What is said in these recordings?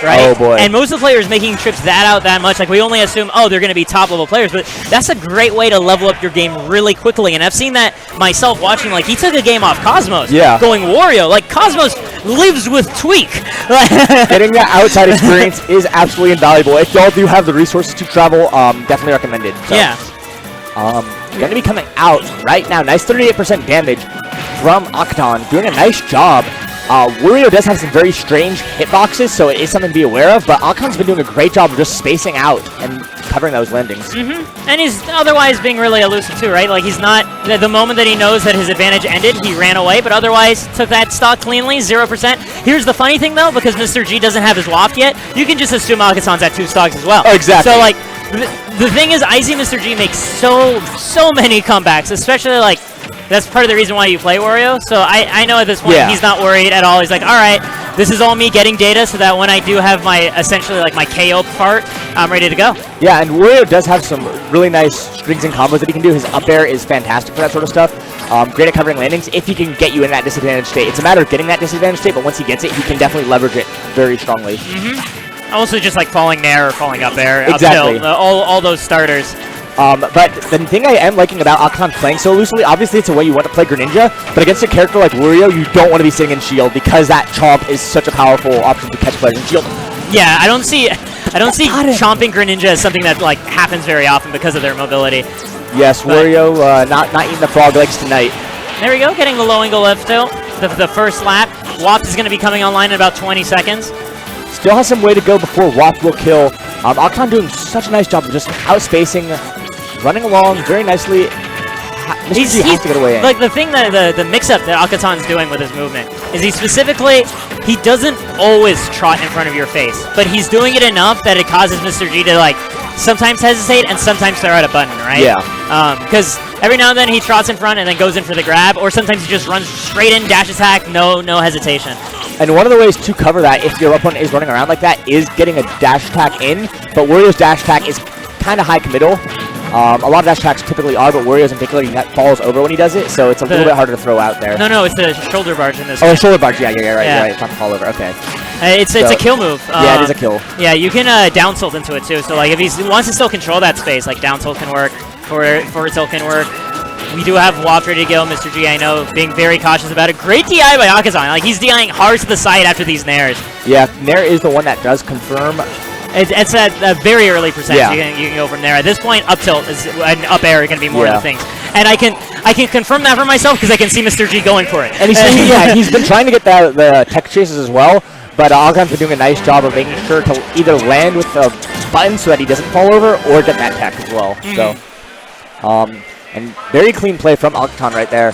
right? Oh, boy. And most of the players making trips that much, like we only assume, oh, they're going to be top-level players, but that's a great way to level up your game really quickly. And I've seen that myself watching, like, he took a game off Cosmos, going Wario. Like, Cosmos lives with Tweak. Getting that outside experience is absolutely invaluable. If y'all do have the resources to travel, definitely recommended. So, yeah. Going to be coming out right now. Nice 38% damage from Akatan. Doing a nice job. Wario does have some very strange hitboxes, so it is something to be aware of, but Akatan's been doing a great job of just spacing out and covering those landings. And he's otherwise being really elusive too, right? Like, he's not, the moment that he knows that his advantage ended, he ran away, but otherwise took that stock cleanly, 0%. Here's the funny thing, though, because Mr. G doesn't have his waft yet, you can just assume Akatan's at 2 stocks as well. Oh, exactly. So, like, the thing is, I see Mr. G make so many comebacks, especially, like, that's part of the reason why you play Wario. So I know at this point he's not worried at all. He's like, all right, this is all me getting data so that when I do have my, essentially, like, my KO part, I'm ready to go. Yeah, and Wario does have some really nice strings and combos that he can do. His up air is fantastic for that sort of stuff. Great at covering landings if he can get you in that disadvantaged state. It's a matter of getting that disadvantaged state, but once he gets it, he can definitely leverage it very strongly. Also just like falling nair or falling up air. Exactly. Up tilt, all those starters. But the thing I am liking about Akatan playing so loosely, obviously it's a way you want to play Greninja, but against a character like Wario, you don't want to be sitting in shield because that chomp is such a powerful option to catch players in shield. Yeah, I don't see chomping Greninja as something that, like, happens very often because of their mobility. Yes, but Wario not eating the frog legs tonight. There we go, getting the low angle left tilt. The first lap. Waft is going to be coming online in about 20 seconds. Still has some way to go before Waft will kill. Akatan doing such a nice job of just outspacing, running along very nicely. Mr. G has to get away in. Like, the thing that the mix-up that Akatan's doing with his movement is he doesn't always trot in front of your face, but he's doing it enough that it causes Mr. G to, like, sometimes hesitate and sometimes throw out a button, right? Yeah. Because every now and then he trots in front and then goes in for the grab, or sometimes he just runs straight in, dash attack, no hesitation. And one of the ways to cover that, if your opponent is running around like that, is getting a dash attack in, but Wario's dash attack is kind of high committal. A lot of dash attacks typically are, but Wario's in particular, he falls over when he does it, so it's a little bit harder to throw out there. No, it's the shoulder barge in this. Oh, shoulder barge, yeah, right, it's not to fall over, okay. It's a kill move. Yeah, it is a kill. Yeah, you can down tilt into it too, so, like, if he wants to still control that space, like, down tilt can work, forward tilt can work. We do have Waft ready to go. Mr. G, I know, being very cautious about it. Great DI by Akatan. Like, he's DIing hard to the side after these nairs. Yeah, nair is the one that does confirm. It's at a very early percentage. Yeah. You can go from there. At this point, up tilt is and up air are going to be more of the things. And I can confirm that for myself because I can see Mr. G going for it. And he's been trying to get the tech chases as well, but Akatan's been doing a nice job of making sure to either land with the button so that he doesn't fall over or get that tech as well. So, and very clean play from Akatan right there.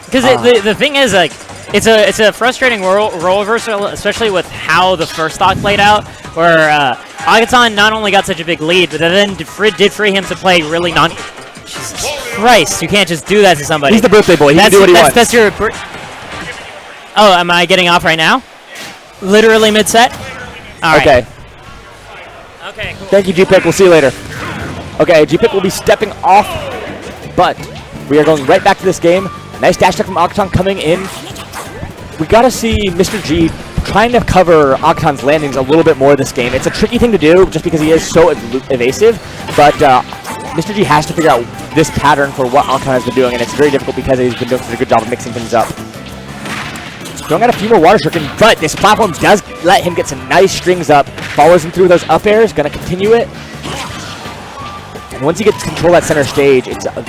Because the thing is, like, it's a frustrating role reversal, especially with how the first stock played out, where Akatan not only got such a big lead, but then did free him to play really Jesus Christ, you can't just do that to somebody. He's the birthday boy. He can do what he wants. That's your... Oh, am I getting off right now? Literally mid-set? All right. Okay. Okay, cool. Thank you, G-Pick. We'll see you later. Okay, G-Pick will be stepping off, but we are going right back to this game. Nice dash attack from Akatan coming in. We got to see Mr. G trying to cover Akatan's landings a little bit more this game. It's a tricky thing to do just because he is so evasive, but Mr. G has to figure out this pattern for what Akatan has been doing, and it's very difficult because he's been doing such a good job of mixing things up. Throwing out a few more water shuriken, but this platform does let him get some nice strings up. Follows him through those up airs, going to continue it. And once he gets control of that center stage, it's a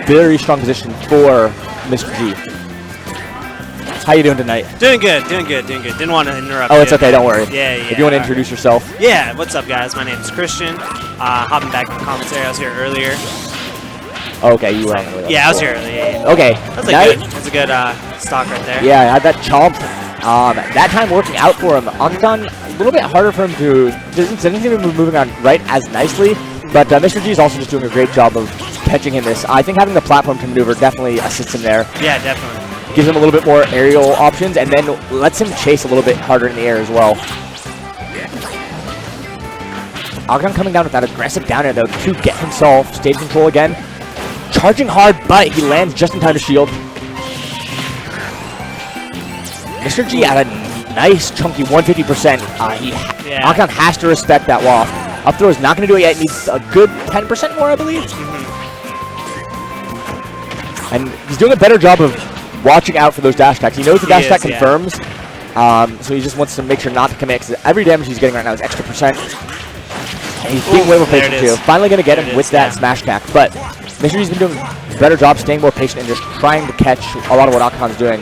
very strong position for Mr. G. How you doing tonight? Doing good. Didn't want to interrupt you. It's okay, don't worry. Yeah. If you want to introduce yourself. Yeah, what's up, guys? My name is Christian. Hopping back in the commentary. I was here earlier. Okay, you were on earlier. Yeah, I was here earlier. Yeah. Okay. That's a good stock right there. Yeah, I had that chomp. That time working out for him. Akatan, a little bit harder for him to... Doesn't seem to be moving on right as nicely, but Mr. G is also just doing a great job of catching him this. I think having the platform to maneuver definitely assists him there. Yeah, definitely. Gives him a little bit more aerial options, and then lets him chase a little bit harder in the air as well. Akatan coming down with that aggressive down air, though, to get himself stage control again. Charging hard, but he lands just in time to shield. Mr. G at a Nice chunky 150%. Akatan has to respect that waft. Up throw is not going to do it yet. It needs a good 10% more, I believe. And he's doing a better job of watching out for those dash attacks. He knows the dash attack confirms, so he just wants to make sure not to commit, because every damage he's getting right now is extra percent. And he's being way more patient too. Finally going to get him with that smash attack, but Mr. G's been doing a better job staying more patient and just trying to catch a lot of what Akatan's doing.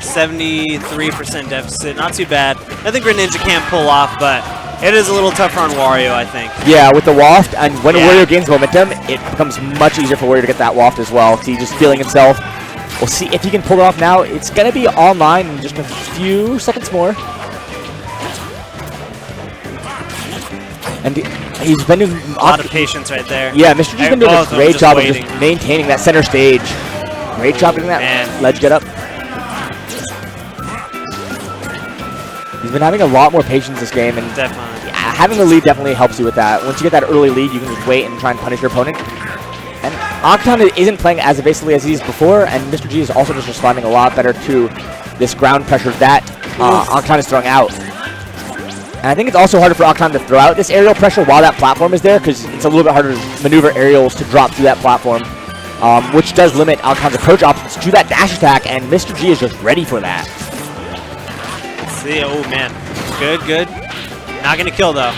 73% deficit, not too bad. I think Greninja can't pull off, but it is a little tougher on Wario, I think. Yeah, with the waft, and when Wario gains momentum, it becomes much easier for Wario to get that waft as well, because he's just feeling himself. We'll see if he can pull it off now. It's going to be online in just a few seconds more. And he's been doing a lot of patience right there. Yeah, Mr. G's been doing a great job of just maintaining that center stage. Great job getting that ledge get up. He's been having a lot more patience this game, and having the lead definitely helps you with that. Once you get that early lead, you can just wait and try and punish your opponent. And Akatan isn't playing as evasively as he is before, and Mr. G is also just responding a lot better to this ground pressure that Akatan is throwing out. And I think it's also harder for Akatan to throw out this aerial pressure while that platform is there, because it's a little bit harder to maneuver aerials to drop through that platform, which does limit Akatan's approach options to that dash attack, and Mr. G is just ready for that. Oh man, good. Not gonna kill though.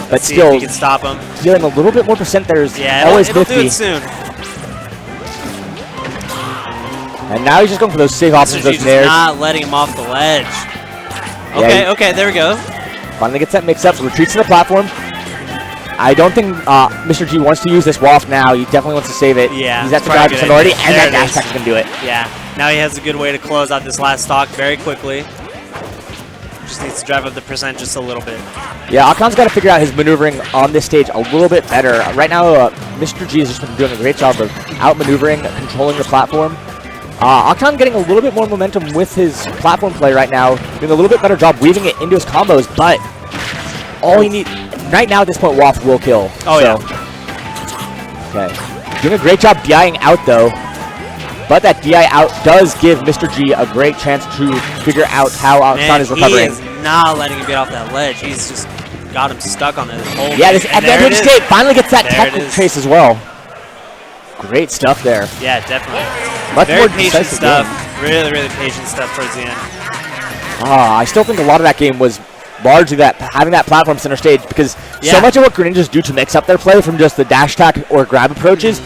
But still, you can stop him. Dealing a little bit more percent there is always it'll nifty. Do it soon. And now he's just going for those safe options, those nairs. Not letting him off the ledge. Okay, there we go. Finally gets that mix up, retreats to the platform. I don't think Mr. G wants to use this waft now. He definitely wants to save it. Yeah, he's at the 5% already, and that dash attack is going to do it. Yeah, now he has a good way to close out this last stock very quickly. Just needs to drive up the percent just a little bit. Yeah, Akatan's got to figure out his maneuvering on this stage a little bit better. Right now, Mr. G has just been doing a great job of out-maneuvering, controlling the platform. Akatan getting a little bit more momentum with his platform play right now, doing a little bit better job weaving it into his combos, but all he needs... Right now, at this point, Waft will kill. Yeah. Okay. Doing a great job DIing out, though. But that DI out does give Mr. G a great chance to figure out how Akatan is recovering. He is not letting him get off that ledge. He's just got him stuck on this whole this advantage escape finally gets that technical trace as well. Great stuff there. Yeah, definitely. Much Very more patient stuff. Really patient stuff towards the end. I still think a lot of that game was largely that having that platform center stage, because so much of what Greninjas do to mix up their play from just the dash attack or grab approaches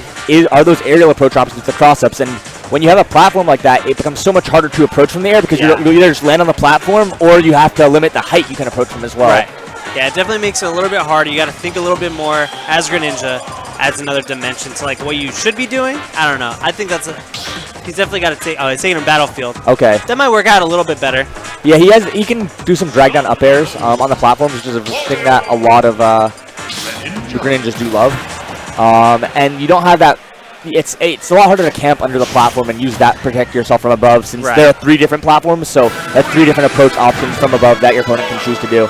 are those aerial approach options, the cross-ups. And when you have a platform like that, it becomes so much harder to approach from the air, because you either just land on the platform or you have to limit the height you can approach from as well. Right. Yeah, it definitely makes it a little bit harder. You got to think a little bit more as Greninja. Adds another dimension to like what you should be doing. I don't know. I think that's he's definitely got to take. Oh, he's taking him Battlefield. Okay. That might work out a little bit better. Yeah, he can do some drag down up airs on the platform, which is a thing that a lot of Greninjas do love. And you don't have that. It's a lot harder to camp under the platform and use that to protect yourself from above, since there are 3 different platforms, so that's 3 different approach options from above that your opponent can choose to do.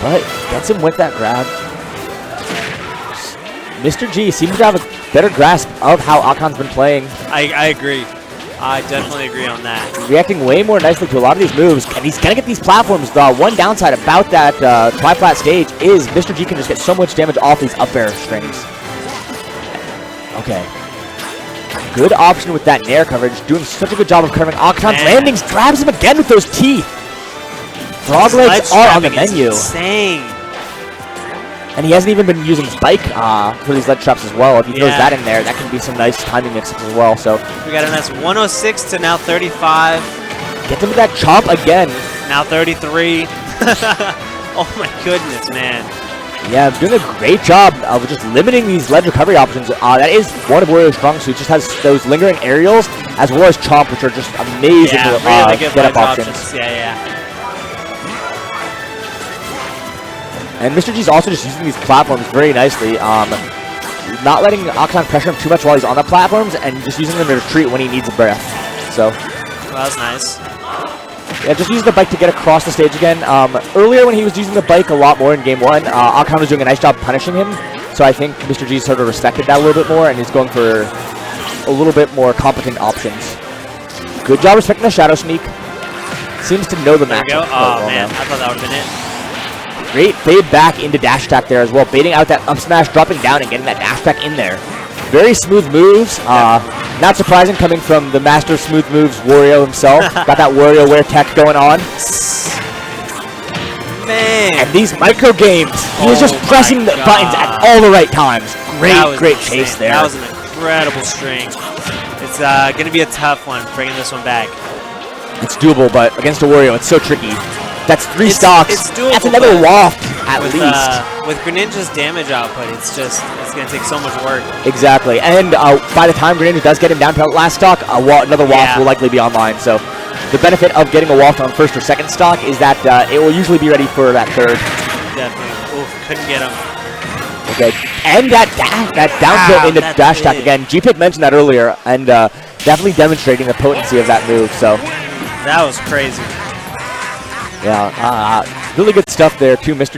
But gets him with that grab. Mr. G seems to have a better grasp of how Akatan's been playing. I agree. I definitely agree on that. He's reacting way more nicely to a lot of these moves, and he's going to get these platforms. The one downside about that tri-flat stage is Mr. G can just get so much damage off these up air strings. Okay. Good option with that nair coverage, doing such a good job of covering Akatan's landings, grabs him again with those teeth. Frog legs are on the menu. Insane. And he hasn't even been using Spike for these ledge traps as well. If he throws that in there, that can be some nice timing mixes as well. So we got a nice 106 to now 35. Get him with that chomp again. Now 33. Oh my goodness, man. Yeah, doing a great job of just limiting these ledge recovery options. That is one of Wario's strong suits. Just has those lingering aerials as well as chomp, which are just amazing really good get-up options. Yeah. And Mr. G's also just using these platforms very nicely. Not letting Akatan pressure him too much while he's on the platforms, and just using them to retreat when he needs a breath. So, well, that was nice. Yeah, just use the bike to get across the stage again. Earlier when he was using the bike a lot more in Game 1, Akatan was doing a nice job punishing him. So I think Mr. G sort of respected that a little bit more, and he's going for a little bit more competent options. Good job respecting the Shadow Sneak. Seems to know the There we go. matchup. Oh, man. I thought that would have been it. Great fade back into dash attack there as well. Baiting out that up smash, dropping down, and getting that dash attack in there. Very smooth moves. Not surprising coming from the master of smooth moves, Wario himself. Got that WarioWare tech going on. Man. And these micro games, he was just pressing the buttons at all the right times. Great chase there. That was an incredible string. It's going to be a tough one, bringing this one back. It's doable, but against a Wario, it's so tricky. That's 3 stocks. It's doable. That's another waft, at least. With Greninja's damage output, it's going to take so much work. Exactly. And by the time Greninja does get him down to that last stock, another waft will likely be online. So the benefit of getting a waft on first or second stock is that it will usually be ready for that third. Definitely. Oof, couldn't get him. Okay. And that down tilt into dash attack again. G-Pick mentioned that earlier, and definitely demonstrating the potency of that move. So that was crazy. yeah, really good stuff there too, Mr.